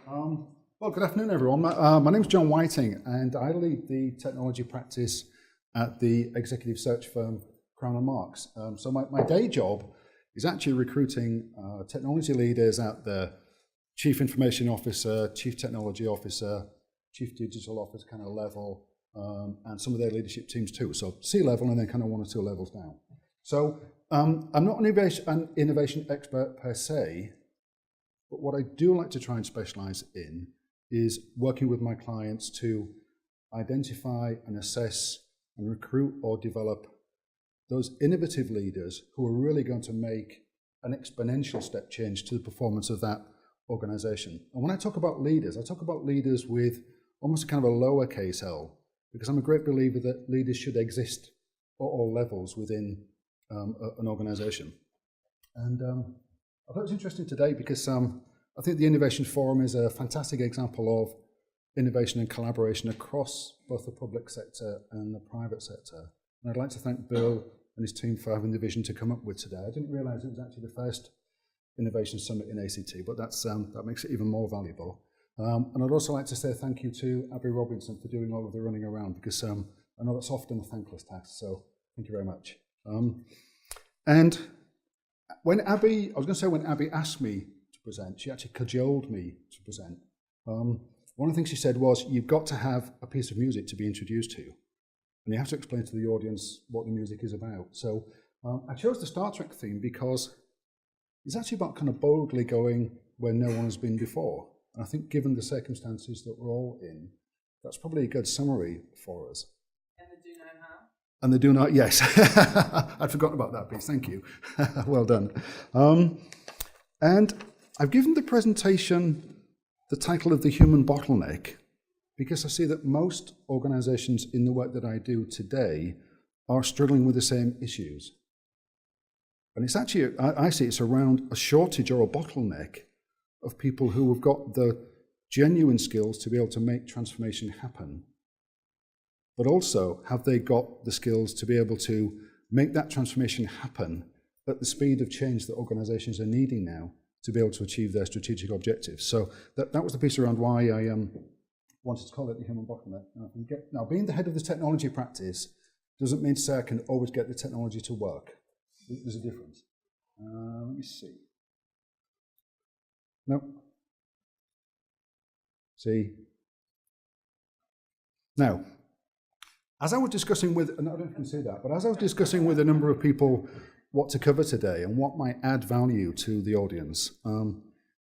Well, good afternoon, everyone. My name is John Whiting, and I lead the technology practice at the executive search firm Crown & Marks. So my day job is actually recruiting technology leaders at the Chief Information Officer, Chief Technology Officer, Chief Digital Officer kind of level, and some of their leadership teams too. So C-level and then kind of 1 or 2 levels down. So I'm not an innovation expert per se, but what I do like to try and specialize in is working with my clients to identify and assess and recruit or develop those innovative leaders who are really going to make an exponential step change to the performance of that organization. And when I talk about leaders, I talk about leaders with almost kind of a lowercase l, because I'm a great believer that leaders should exist at all levels within an organization. And I thought it was interesting today because I think the Innovation Forum is a fantastic example of innovation and collaboration across both the public sector and the private sector. And I'd like to thank Bill and his team for having the vision to come up with today. I didn't realize it was actually the first Innovation Summit in ACT, but that makes it even more valuable. And I'd also like to say thank you to Abby Robinson for doing all of the running around, because I know that's often a thankless task, so thank you very much. And when Abby asked me to present, she actually cajoled me to present. One of the things she said was, you've got to have a piece of music to be introduced to, and you have to explain to the audience what the music is about. So I chose the Star Trek theme because it's actually about kind of boldly going where no one has been before. And I think given the circumstances that we're all in, that's probably a good summary for us. And the do no harm. And the do not, yes. I'd forgotten about that piece, thank you. Well done. And I've given the presentation the title of The Human Bottleneck because I see that most organizations in the work that I do today are struggling with the same issues. And it's actually, I see it's around a shortage or a bottleneck of people who have got the genuine skills to be able to make transformation happen. But also, have they got the skills to be able to make that transformation happen at the speed of change that organizations are needing now to be able to achieve their strategic objectives? So that was the piece around why I wanted to call it the human bottleneck. Now, being the head of the technology practice doesn't mean to say I can always get the technology to work. There's a difference. Let me see. No. See. Now, as I was discussing with, and I don't know if you can see that, but as I was discussing with a number of people what to cover today and what might add value to the audience,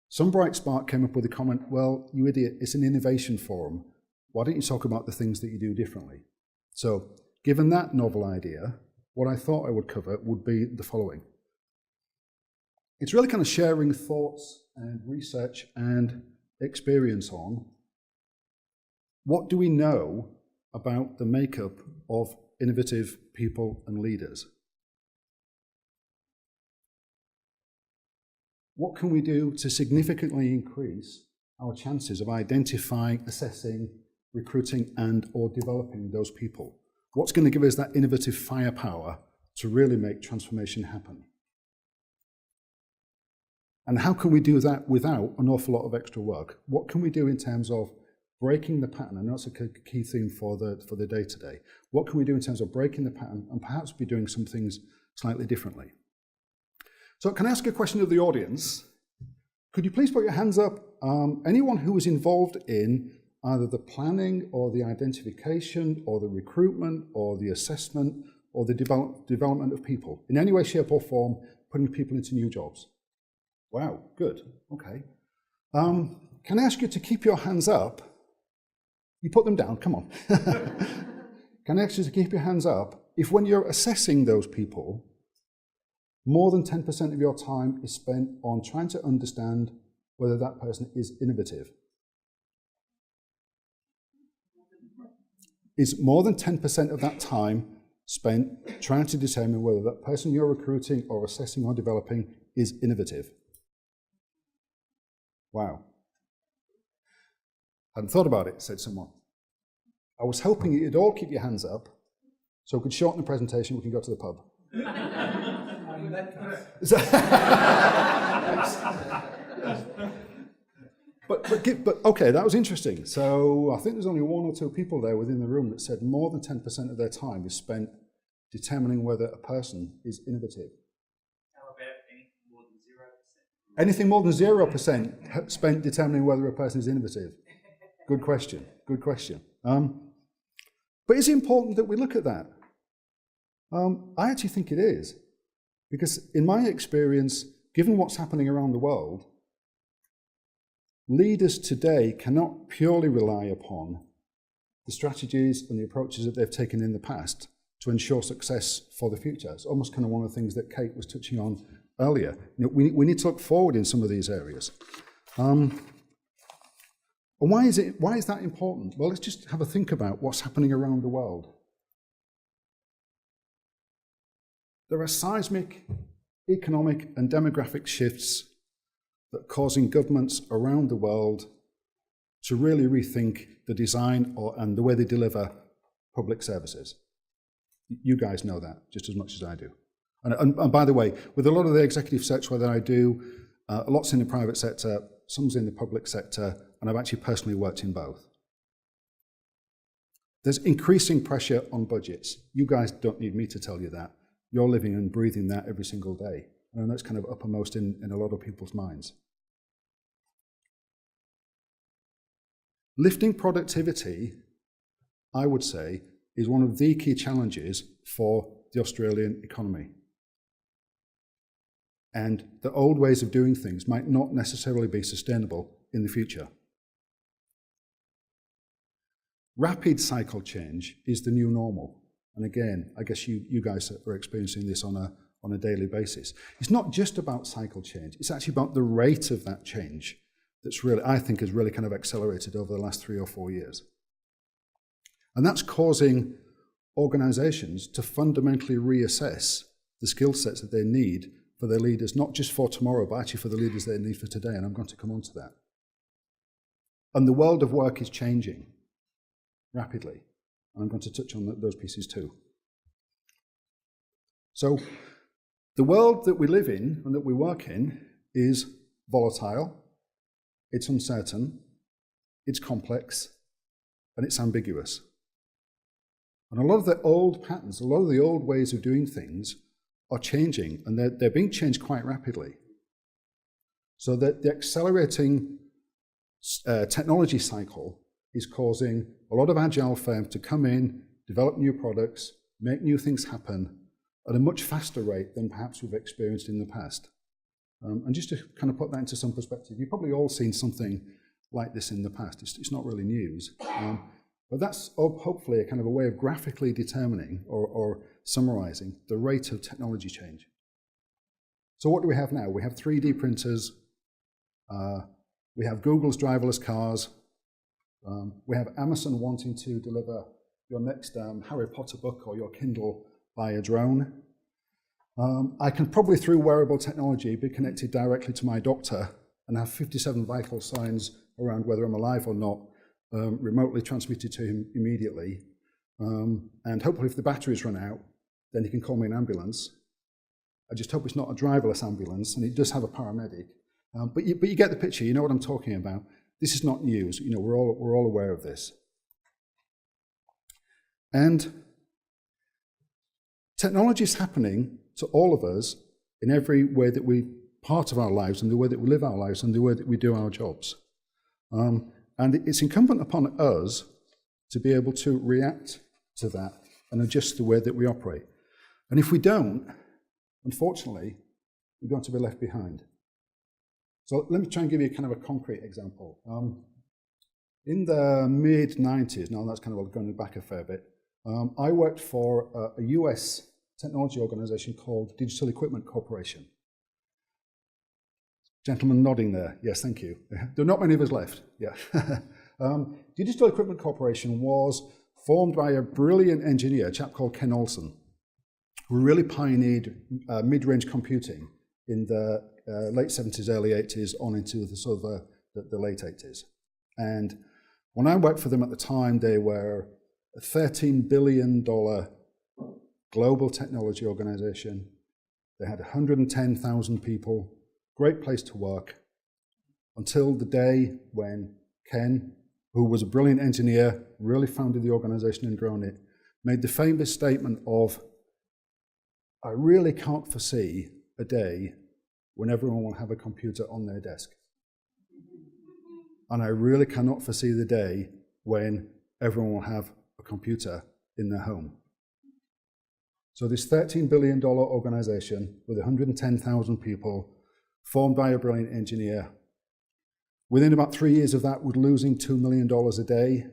some bright spark came up with a comment, well, you idiot, it's an innovation forum. Why don't you talk about the things that you do differently? So, given that novel idea, what I thought I would cover would be the following. It's really kind of sharing thoughts and research and experience on what do we know about the makeup of innovative people and leaders. What can we do to significantly increase our chances of identifying, assessing, recruiting, and or developing those people? What's going to give us that innovative firepower to really make transformation happen? And how can we do that without an awful lot of extra work? What can we do in terms of breaking the pattern? And that's a key theme for the day today. What can we do in terms of breaking the pattern and perhaps be doing some things slightly differently? So can I ask a question of the audience? Could you please put your hands up? Anyone who was involved in either the planning or the identification or the recruitment or the assessment or the development of people in any way, shape or form, putting people into new jobs? Wow, good, okay. Can I ask you to keep your hands up? You put them down, come on. Can I ask you to keep your hands up if when you're assessing those people, more than 10% of your time is spent on trying to understand whether that person is innovative? Is more than 10% of that time spent trying to determine whether that person you're recruiting or assessing or developing is innovative? Wow. Hadn't thought about it, said someone. I was hoping you'd all keep your hands up so we could shorten the presentation, we can go to the pub. But okay, that was interesting. So I think there's only one or two people there within the room that said more than 10% of their time is spent determining whether a person is innovative. How about anything more than 0%? Anything more than 0% spent determining whether a person is innovative. Good question. Good question. But is it important that we look at that? I actually think it is, because in my experience, given what's happening around the world, leaders today cannot purely rely upon the strategies and the approaches that they've taken in the past to ensure success for the future. It's almost kind of one of the things that Kate was touching on earlier. You know, we need to look forward in some of these areas. And why is that important? Well, let's just have a think about what's happening around the world. There are seismic economic and demographic shifts that are causing governments around the world to really rethink the design and the way they deliver public services. You guys know that just as much as I do. And by the way, with a lot of the executive search work that I do, lots in the private sector, some's in the public sector, and I've actually personally worked in both. There's increasing pressure on budgets. You guys don't need me to tell you that. You're living and breathing that every single day. And that's kind of uppermost in a lot of people's minds. Lifting productivity, I would say, is one of the key challenges for the Australian economy. And the old ways of doing things might not necessarily be sustainable in the future. Rapid cycle change is the new normal. And again, I guess you guys are experiencing this on a daily basis. It's not just about cycle change, it's actually about the rate of that change that's really, I think, has really kind of accelerated over the last 3 or 4 years. And that's causing organizations to fundamentally reassess the skill sets that they need for their leaders, not just for tomorrow, but actually for the leaders they need for today, and I'm going to come on to that. And the world of work is changing rapidly. I'm going to touch on those pieces too. So the world that we live in and that we work in is volatile, it's uncertain, it's complex, and it's ambiguous. And a lot of the old patterns, a lot of the old ways of doing things are changing, and they're being changed quite rapidly. So that the accelerating technology cycle is causing a lot of agile firms to come in, develop new products, make new things happen at a much faster rate than perhaps we've experienced in the past. And just to kind of put that into some perspective, you've probably all seen something like this in the past. It's not really news. But that's hopefully a kind of a way of graphically determining or summarizing the rate of technology change. So what do we have now? We have 3D printers. We have Google's driverless cars. We have Amazon wanting to deliver your next Harry Potter book or your Kindle by a drone. I can probably, through wearable technology, be connected directly to my doctor and have 57 vital signs around whether I'm alive or not, remotely transmitted to him immediately. And hopefully if the batteries run out, then he can call me an ambulance. I just hope it's not a driverless ambulance, and it does have a paramedic. But you get the picture, you know what I'm talking about. This is not news, you know, we're all aware of this. And technology is happening to all of us in every way that part of our lives, and the way that we live our lives, and the way that we do our jobs. And it's incumbent upon us to be able to react to that and adjust the way that we operate. And if we don't, unfortunately, we're going to be left behind. So let me try and give you kind of a concrete example. In the mid-90s, now that's kind of going back a fair bit, I worked for a US technology organization called Digital Equipment Corporation. Gentleman nodding there. Yes, thank you. There are not many of us left. Yeah. Digital Equipment Corporation was formed by a brilliant engineer, a chap called Ken Olsen, who really pioneered mid-range computing in the late 70s, early 80s, on into the sort of the late 80s. And when I worked for them at the time, they were a $13 billion global technology organization. They had 110,000 people, great place to work. until the day when Ken, who was a brilliant engineer, really founded the organization and grown it, made the famous statement of, I really can't foresee a day when everyone will have a computer on their desk. And I really cannot foresee the day when everyone will have a computer in their home. So this $13 billion organization with 110,000 people, formed by a brilliant engineer, within about 3 years of that, was losing $2 million a day.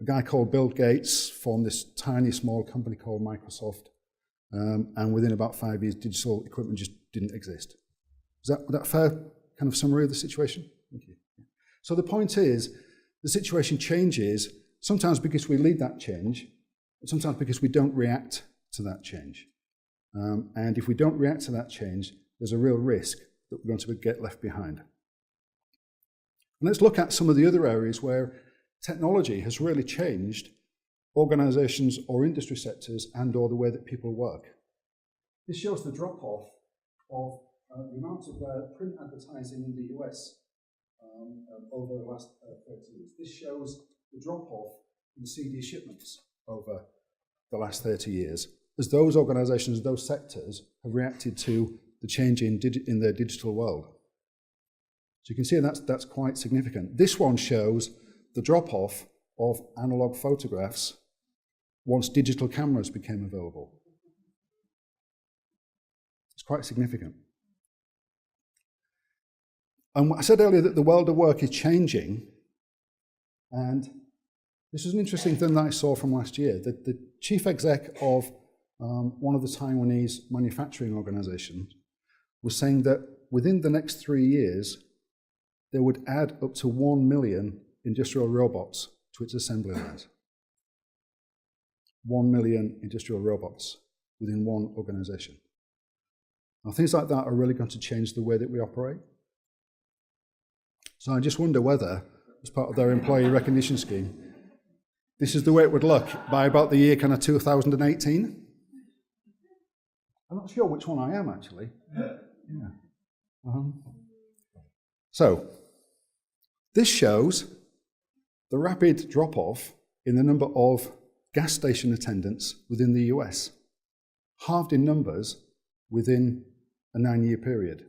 A guy called Bill Gates formed this tiny, small company called Microsoft. And within about 5 years, digital equipment just didn't exist. Was that a fair kind of summary of the situation? Thank you. So the point is, the situation changes, sometimes because we lead that change, but sometimes because we don't react to that change. And if we don't react to that change, there's a real risk that we're going to get left behind. And let's look at some of the other areas where technology has really changed organizations or industry sectors and or the way that people work. This shows the drop-off of the amount of print advertising in the US over the last 30 years. This shows the drop-off in CD shipments over the last 30 years as those organizations, those sectors have reacted to the change in their digital world. So you can see that's quite significant. This one shows the drop-off of analog photographs once digital cameras became available. It's quite significant. And I said earlier that the world of work is changing, and this was an interesting thing that I saw from last year. The chief exec of one of the Taiwanese manufacturing organizations was saying that within the next 3 years, they would add up to 1 million industrial robots to its assembly lines. 1 million industrial robots within one organization. Now, things like that are really going to change the way that we operate. So I just wonder whether, as part of their employee recognition scheme, this is the way it would look by about the year kind of 2018. I'm not sure which one I am, actually. Yeah. So, this shows the rapid drop-off in the number of gas station attendants within the US, halved in numbers within a 9-year period,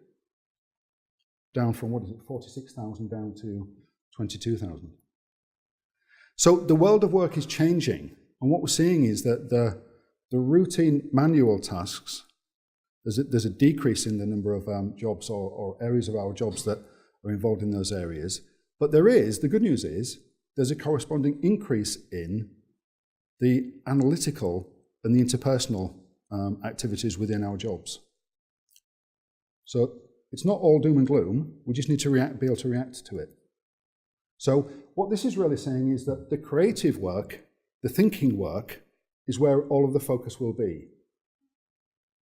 down from, 46,000 down to 22,000. So the world of work is changing, and what we're seeing is that the routine manual tasks, there's a decrease in the number of jobs or areas of our jobs that are involved in those areas. But the good news is, there's a corresponding increase in the analytical and the interpersonal activities within our jobs. So it's not all doom and gloom, we just need to be able to react to it. So what this is really saying is that the creative work, the thinking work, is where all of the focus will be.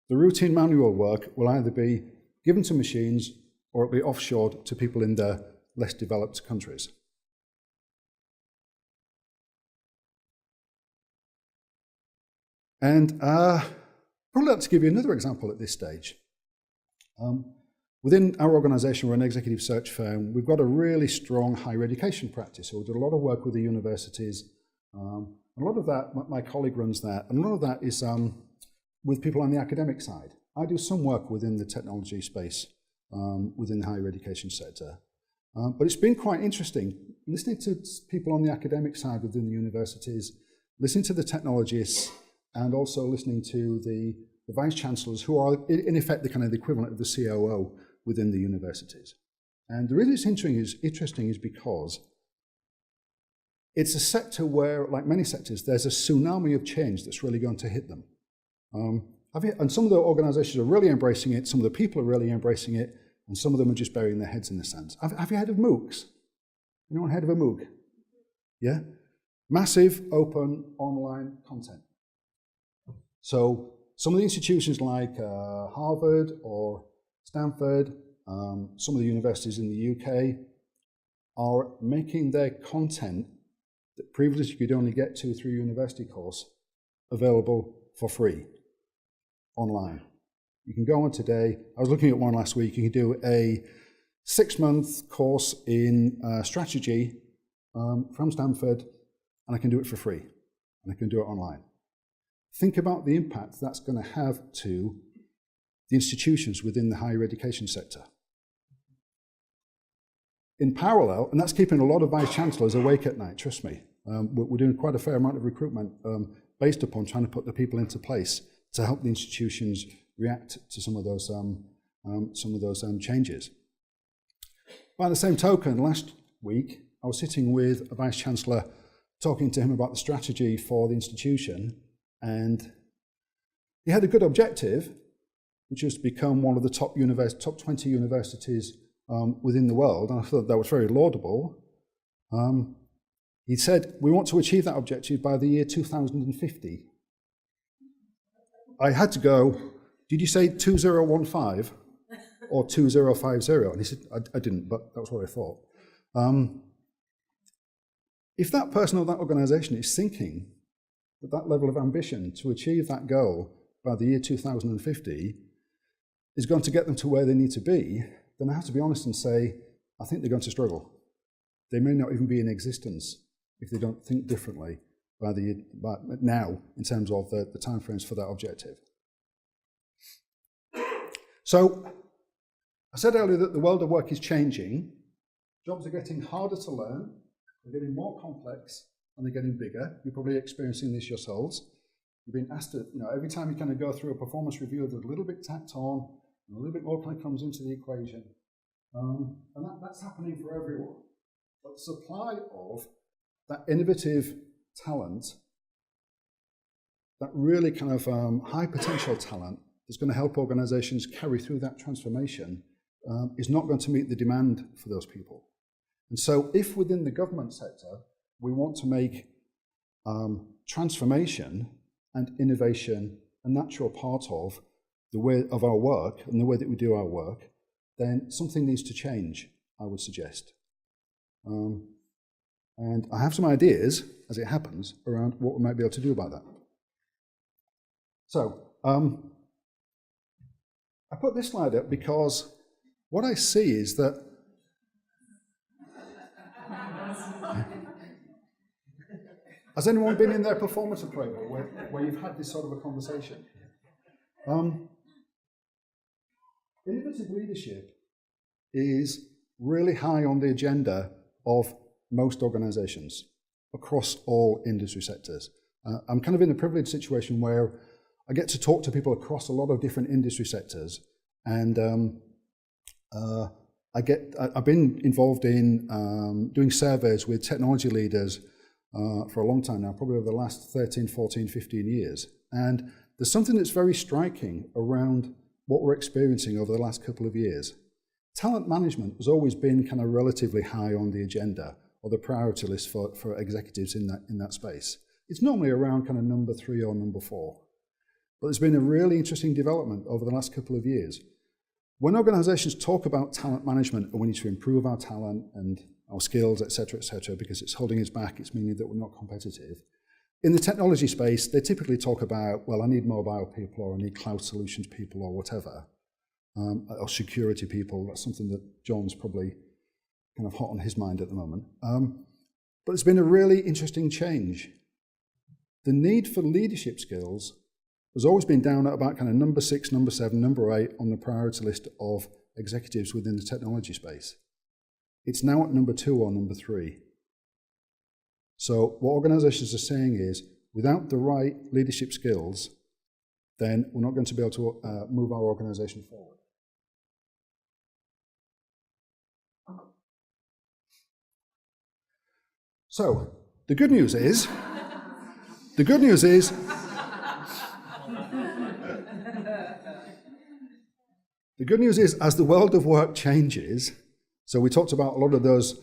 The routine manual work will either be given to machines or it'll be offshored to people in the less developed countries. And I'd probably like to give you another example at this stage. Within our organization, we're an executive search firm. We've got a really strong higher education practice. So we do a lot of work with the universities. A lot of that, my colleague runs that, and a lot of that is with people on the academic side. I do some work within the technology space, within the higher education sector. But it's been quite interesting listening to people on the academic side within the universities, listening to the technologists, and also listening to the vice chancellors, who are in effect the kind of the equivalent of the COO within the universities. And the reason it's interesting is because it's a sector where, like many sectors, there's a tsunami of change that's really going to hit them. And some of the organizations are really embracing it, some of the people are really embracing it, and some of them are just burying their heads in the sand. Have you heard of MOOCs? Anyone heard of a MOOC? Yeah? Massive open online content. So some of the institutions like Harvard or Stanford, some of the universities in the UK are making their content that previously you could only get to through university course available for free online. You can go on today. I was looking at one last week. You can do a 6-month course in strategy from Stanford, and I can do it for free, and I can do it online. Think about the impact that's going to have to the institutions within the higher education sector. In parallel, and that's keeping a lot of vice chancellors awake at night, trust me. We're doing quite a fair amount of recruitment based upon trying to put the people into place to help the institutions react to some of those changes. By the same token, last week I was sitting with a vice chancellor talking to him about the strategy for the institution, and he had a good objective, which was to become one of the top 20 universities within the world, and I thought that was very laudable. He said, we want to achieve that objective by the year 2050. I had to go, did you say 2015 or 2050? And he said, I didn't, but that was what I thought. If that person or that organisation is thinking that that level of ambition to achieve that goal by the year 2050 is going to get them to where they need to be, then I have to be honest and say, I think they're going to struggle. They may not even be in existence if they don't think differently by now in terms of the timeframes for that objective. So, I said earlier that the world of work is changing. Jobs are getting harder to learn, they're getting more complex, and they're getting bigger. You're probably experiencing this yourselves. You've been asked to, every time you kind of go through a performance review, there's a little bit tacked on, and a little bit more kind of comes into the equation. And that's happening for everyone. But the supply of that innovative talent, that really kind of high potential talent that's going to help organizations carry through that transformation is not going to meet the demand for those people. And so if within the government sector, we want to make transformation and innovation a natural part of the way of our work and the way that we do our work, then something needs to change, I would suggest. And I have some ideas, as it happens, around what we might be able to do about that. So, I put this slide up because what I see is that has anyone been in their performance appraisal where you've had this sort of a conversation? Innovative leadership is really high on the agenda of most organizations across all industry sectors. I'm kind of in a privileged situation where I get to talk to people across a lot of different industry sectors, and I've been involved in doing surveys with technology leaders for a long time now, probably over the last 13, 14, 15 years. And there's something that's very striking around what we're experiencing over the last couple of years. Talent management has always been kind of relatively high on the agenda or the priority list for executives in that space. It's normally around kind of number 3 or number 4. But there's been a really interesting development over the last couple of years. When organizations talk about talent management and we need to improve our talent and our skills, et cetera, because it's holding us back, it's meaning that we're not competitive. In the technology space, they typically talk about, well, I need mobile people, or I need cloud solutions people, or whatever, or security people. That's something that John's probably kind of hot on his mind at the moment. But it's been a really interesting change. The need for leadership skills has always been down at about kind of number 6, number 7, number 8 on the priority list of executives within the technology space. It's now at number 2 or number 3. So what organizations are saying is, without the right leadership skills, then we're not going to be able to move our organization forward. So, the good news is, as the world of work changes, so we talked about a lot of those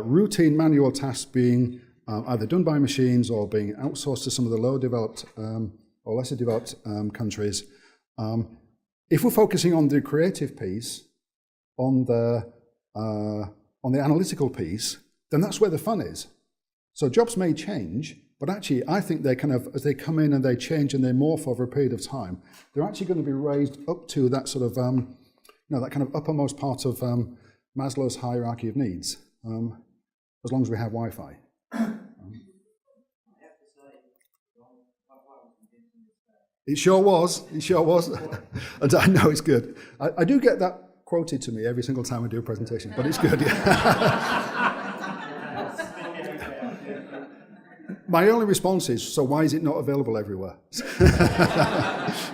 routine manual tasks being either done by machines or being outsourced to some of the lower developed or lesser developed countries. If we're focusing on the creative piece, on the analytical piece, then that's where the fun is. So jobs may change, but actually I think they kind of, as they come in and they change and they morph over a period of time, they're actually going to be raised up to that sort of, that kind of uppermost part of Maslow's hierarchy of needs, as long as we have Wi-Fi. It sure was. It sure was. And I know it's good. I do get that quoted to me every single time I do a presentation, but it's good. My only response is, so why is it not available everywhere?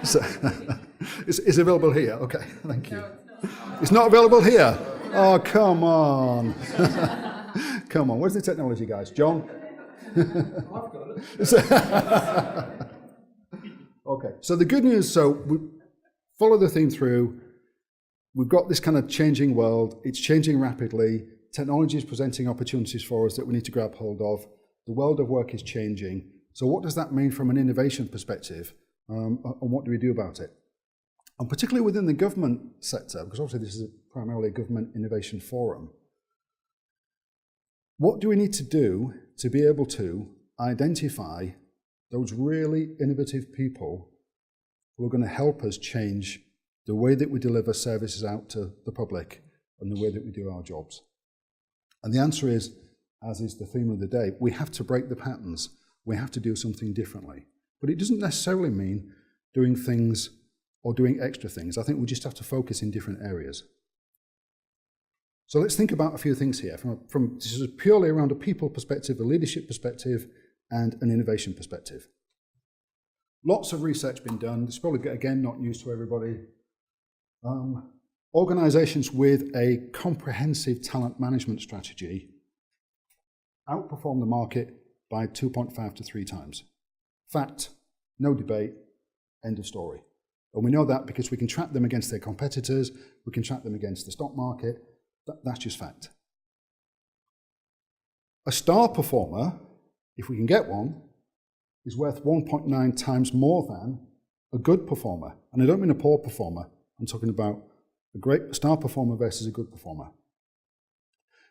So, it's available here. Okay, thank you. It's not available here. Oh, come on. Come on. Where's the technology guys? John? I've got it. Okay, so the good news, so we follow the theme through. We've got this kind of changing world. It's changing rapidly. Technology is presenting opportunities for us that we need to grab hold of. The world of work is changing. So what does that mean from an innovation perspective? And what do we do about it? And particularly within the government sector, because obviously this is primarily a government innovation forum, what do we need to do to be able to identify those really innovative people who are going to help us change the way that we deliver services out to the public and the way that we do our jobs? And the answer is, as is the theme of the day, we have to break the patterns. We have to do something differently. But it doesn't necessarily mean doing things or doing extra things. I think we just have to focus in different areas. So let's think about a few things here. This is purely around a people perspective, a leadership perspective, and an innovation perspective. Lots of research been done. This is probably, again, not news to everybody. Organizations with a comprehensive talent management strategy outperform the market by 2.5 to 3 times. Fact, no debate, end of story. And we know that because we can track them against their competitors, we can track them against the stock market. That's just fact. A star performer, if we can get one, is worth 1.9 times more than a good performer. And I don't mean a poor performer. I'm talking about a great star performer versus a good performer.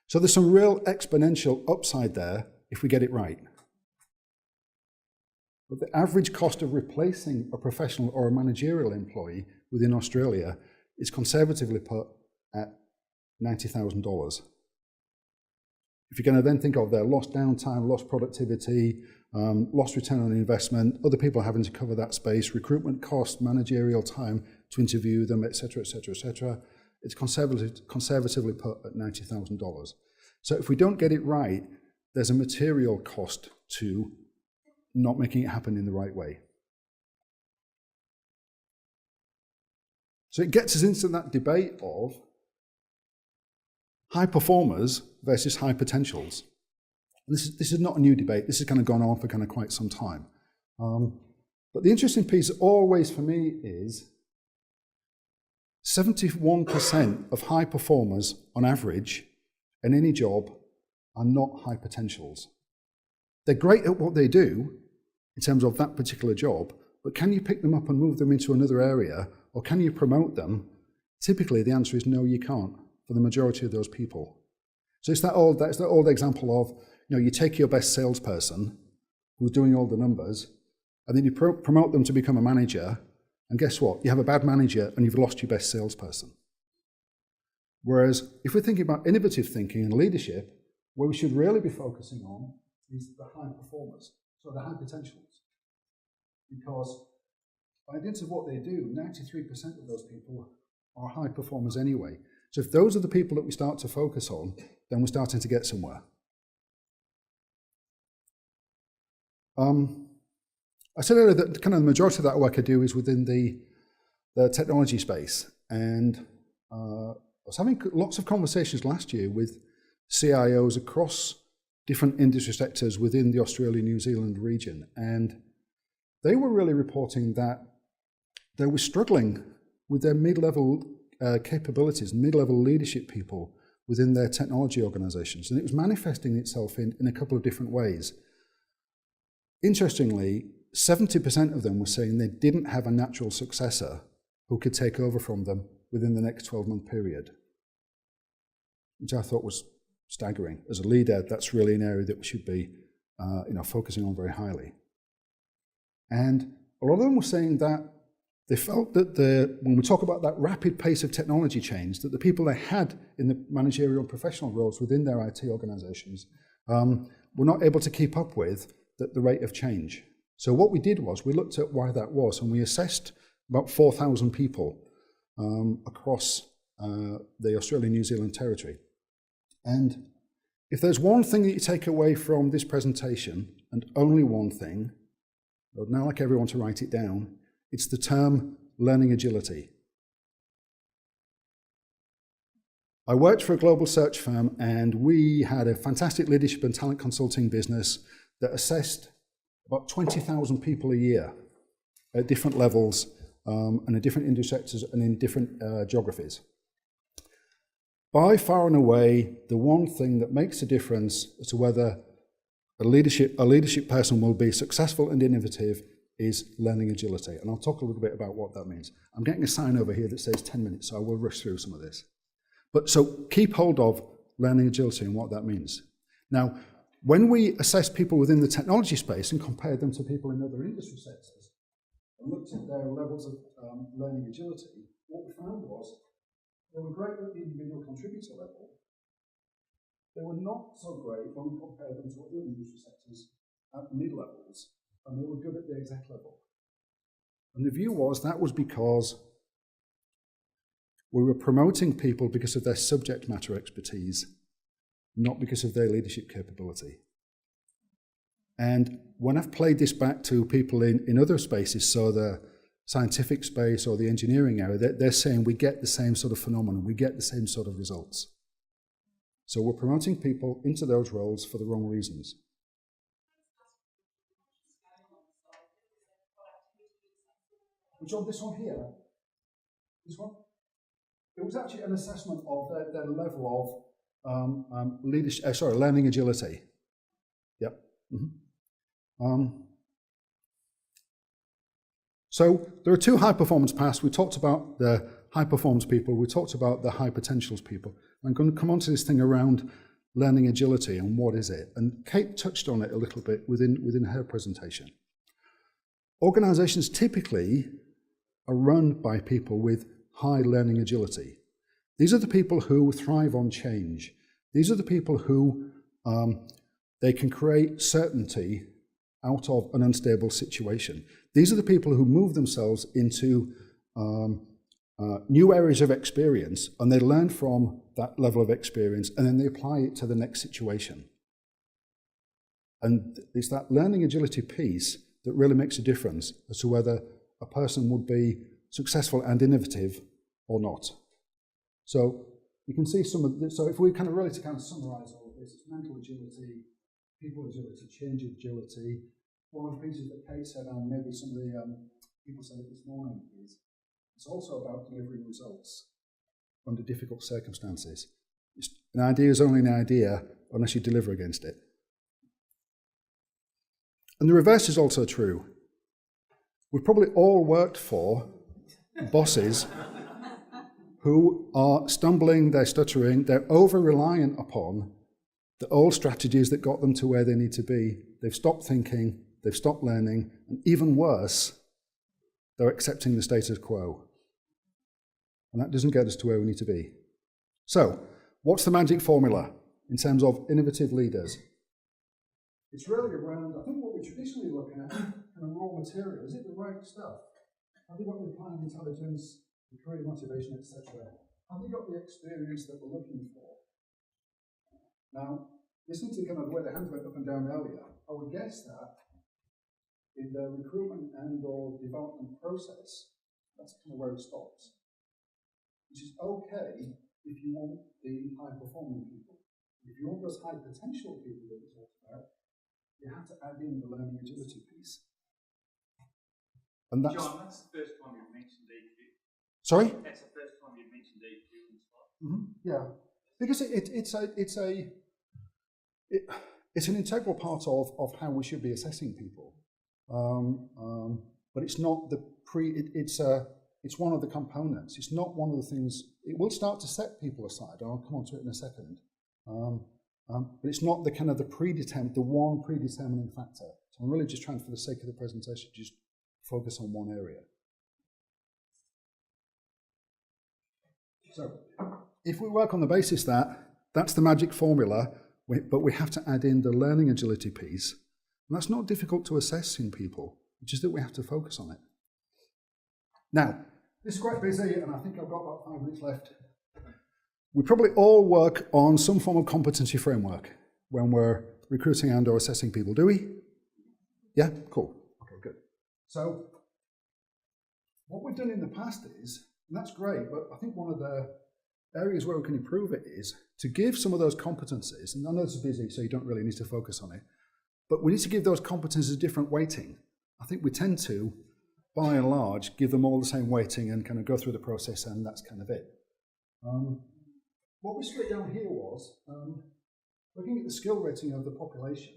So there's some real exponential upside there if we get it right. But the average cost of replacing a professional or a managerial employee within Australia is conservatively put at $90,000. If you're going to then think of their lost downtime, lost productivity, lost return on investment, other people having to cover that space, recruitment costs, managerial time to interview them, etc., etc., etc., it's conservatively put at $90,000. So if we don't get it right, there's a material cost to not making it happen in the right way. So it gets us into that debate of high performers versus high potentials. This is not a new debate. This has kind of gone on for kind of quite some time. But the interesting piece always for me is 71% of high performers on average in any job are not high potentials. They're great at what they do in terms of that particular job, but can you pick them up and move them into another area, or can you promote them? Typically, the answer is no, you can't, for the majority of those people. So it's that old example of, you take your best salesperson who's doing all the numbers, and then you promote them to become a manager, and guess what? You have a bad manager and you've lost your best salesperson. Whereas if we're thinking about innovative thinking and leadership, what we should really be focusing on is the high performers, so the high potentials. Because by dint of what they do, 93% of those people are high performers anyway. So if those are the people that we start to focus on, then we're starting to get somewhere. I said earlier that kind of the majority of that work I do is within the technology space. And I was having lots of conversations last year with CIOs across different industry sectors within the Australia-New Zealand region. And they were really reporting that they were struggling with their mid-level capabilities, mid-level leadership people within their technology organizations. And it was manifesting itself in a couple of different ways. Interestingly, 70% of them were saying they didn't have a natural successor who could take over from them within the next 12-month period, which I thought was staggering. As a leader, that's really an area that we should be focusing on very highly. And a lot of them were saying that They felt that when we talk about that rapid pace of technology change, that the people they had in the managerial and professional roles within their IT organizations were not able to keep up with the rate of change. So what we did was we looked at why that was, and we assessed about 4,000 people across the Australia-New Zealand territory. And if there's one thing that you take away from this presentation, and only one thing, I would now like everyone to write it down, it's the term learning agility. I worked for a global search firm, and we had a fantastic leadership and talent consulting business that assessed about 20,000 people a year at different levels and in different industry sectors and in different geographies. By far and away, the one thing that makes a difference as to whether a leadership person will be successful and innovative is learning agility. And I'll talk a little bit about what that means. I'm getting a sign over here that says 10 minutes, so I will rush through some of this. But so keep hold of learning agility and what that means. Now, when we assess people within the technology space and compared them to people in other industry sectors and looked at their levels of learning agility, what we found was they were great at the individual contributor level. They were not so great when we compared them to other industry sectors at mid-levels, and they were good at the exec level. And the view was that was because we were promoting people because of their subject matter expertise, not because of their leadership capability. And when I've played this back to people in other spaces, so the scientific space or the engineering area, they're saying we get the same sort of phenomenon, we get the same sort of results. So we're promoting people into those roles for the wrong reasons. Which on this one here, this one, it was actually an assessment of their level of learning agility. Yep. Mm-hmm. So there are two high performance paths. We talked about the high performance people. We talked about the high potentials people. I'm going to come on to this thing around learning agility and what is it. And Kate touched on it a little bit within her presentation. Organizations typically are run by people with high learning agility. These are the people who thrive on change. These are the people who they can create certainty out of an unstable situation. These are the people who move themselves into new areas of experience, and they learn from that level of experience, and then they apply it to the next situation. And it's that learning agility piece that really makes a difference as to whether a person would be successful and innovative or not. So you can see some of this. So if we kind of really to kind of summarize all of this, it's mental agility, people agility, change agility. One of the pieces that Kate said, and maybe some of the people said it this morning, is it's also about delivering results under difficult circumstances. An idea is only an idea unless you deliver against it. And the reverse is also true. We've probably all worked for bosses who are stumbling, they're stuttering, they're over-reliant upon the old strategies that got them to where they need to be. They've stopped thinking, they've stopped learning, and even worse, they're accepting the status quo. And that doesn't get us to where we need to be. So, what's the magic formula in terms of innovative leaders? It's really around, I think what we traditionally look at, kind of raw material. Is it the right stuff? Have they got the applied intelligence, the career motivation, etc.? Have they got the experience that we're looking for? Now, listening to kind of the way the hands went up and down earlier, I would guess that in the recruitment and or development process, that's kind of where it stops. Which is okay if you want the high-performing people. If you want those high potential people that we talked about, you have to add in the learning agility piece. And that's, John, that's the first time you've mentioned EQ. Sorry? That's the first time you've mentioned EQ in the slide. Mm-hmm. Yeah, because it's an integral part of how we should be assessing people. But it's not the it's one of the components. It's not one of the things. It will start to set people aside. I'll come on to it in a second. But it's not the kind of the one predetermining factor. So I'm really just trying, for the sake of the presentation, just focus on one area. So if we work on the basis that that's the magic formula, but we have to add in the learning agility piece, and that's not difficult to assess in people, it's just that we have to focus on it. Now, this is quite busy, and I think I've got about 5 minutes left. We probably all work on some form of competency framework when we're recruiting and or assessing people, do we? Yeah, cool. Okay, good. So what we've done in the past is, and that's great, but I think one of the areas where we can improve it is to give some of those competencies, and I know this is busy, so you don't really need to focus on it, but we need to give those competencies a different weighting. I think we tend to, by and large, give them all the same weighting and kind of go through the process, and that's kind of it. What we split down here was looking at the skill rating of the population.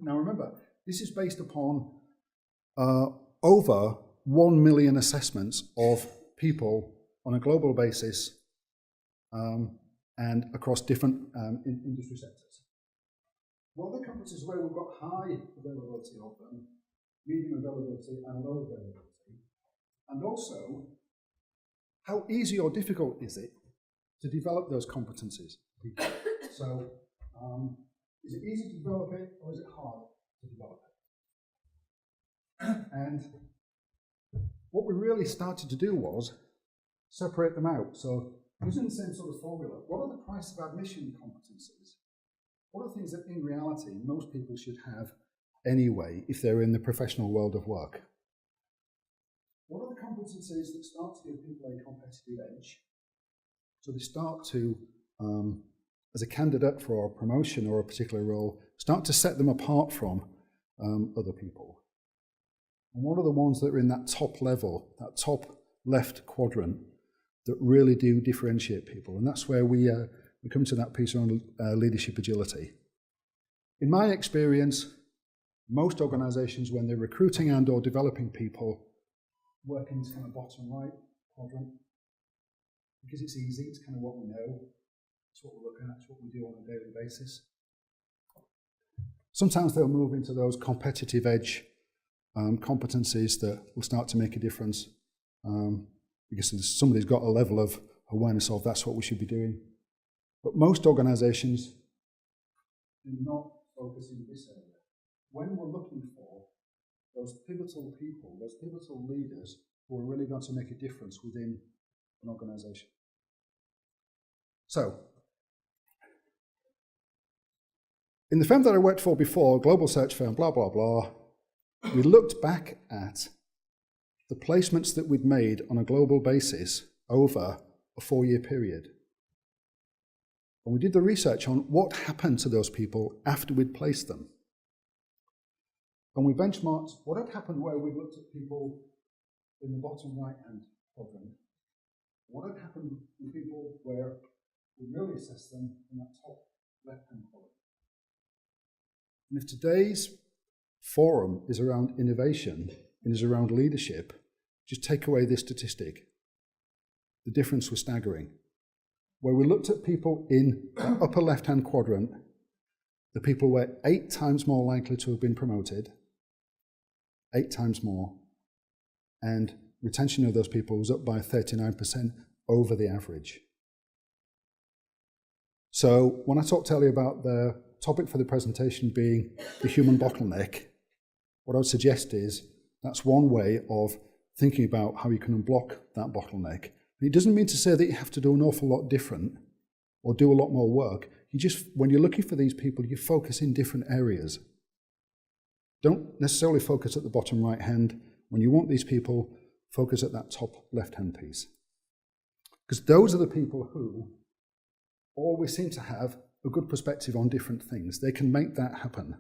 Now remember, this is based upon over 1 million assessments of people on a global basis and across different industry sectors. What are the competencies where we've got high availability of them, medium availability and low availability? And also, how easy or difficult is it to develop those competencies? So, is it easy to develop it or is it hard to develop it? And what we really started to do was separate them out. So, using the same sort of formula, what are the price of admission competencies? What are things that in reality most people should have anyway if they're in the professional world of work? What are the competencies that start to give people a competitive edge? So they start to, as a candidate for a promotion or a particular role, start to set them apart from other people. And what are the ones that are in that top level, that top left quadrant, that really do differentiate people? And that's where we come to that piece on leadership agility. In my experience, most organizations, when they're recruiting and or developing people, work in this kind of bottom right quadrant, because it's easy, it's kind of what we know, it's what we look at, it's what we do on a daily basis. Sometimes they'll move into those competitive edge competencies that will start to make a difference because somebody's got a level of awareness of that's what we should be doing. But most organizations do not focus in this area. When we're looking for those pivotal people, those pivotal leaders who are really going to make a difference within an organization. So, in the firm that I worked for before, global search firm, blah, blah, blah, we looked back at the placements that we'd made on a global basis over a 4-year period. And we did the research on what happened to those people after we'd placed them. And we benchmarked what had happened where we looked at people in the bottom right-hand quadrant. What had happened with people where we really assessed them in that top left-hand quadrant. And if today's forum is around innovation and is around leadership, just take away this statistic. The difference was staggering. Where we looked at people in the upper left-hand quadrant, the people were 8 times more likely to have been promoted, 8 times more, and retention of those people was up by 39% over the average. So when I talked earlier about the topic for the presentation being the human bottleneck, what I would suggest is that's one way of thinking about how you can unblock that bottleneck. And it doesn't mean to say that you have to do an awful lot different or do a lot more work. You just, when you're looking for these people, you focus in different areas. Don't necessarily focus at the bottom right hand. When you want these people, focus at that top left hand piece. Because those are the people who always seem to have a good perspective on different things. They can make that happen.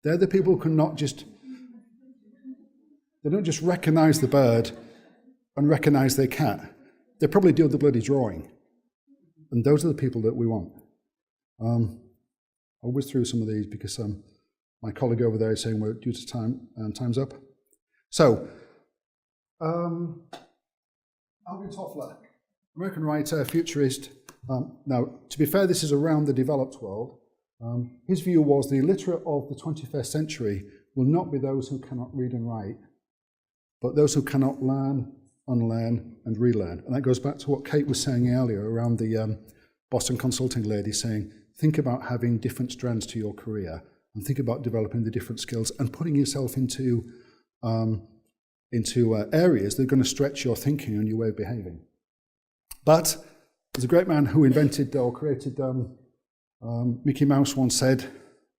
They're the people who cannot just, they don't just recognize the bird and recognize their cat. They probably do the bloody drawing. And those are the people that we want. I'll whiz through some of these because my colleague over there is saying we're due to time, time's up. So, Alvin Toffler, American writer, futurist. Now, to be fair, this is around the developed world. His view was the illiterate of the 21st century will not be those who cannot read and write, but those who cannot learn, unlearn, and relearn. And that goes back to what Kate was saying earlier around the Boston Consulting lady saying, think about having different strands to your career and think about developing the different skills and putting yourself into areas that are going to stretch your thinking and your way of behaving. But there's a great man who invented or created Mickey Mouse once said,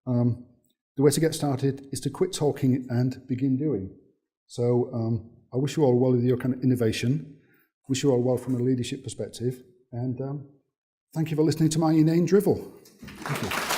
the way to get started is to quit talking and begin doing. So I wish you all well with your kind of innovation. Wish you all well from a leadership perspective. And thank you for listening to my inane drivel. Thank you.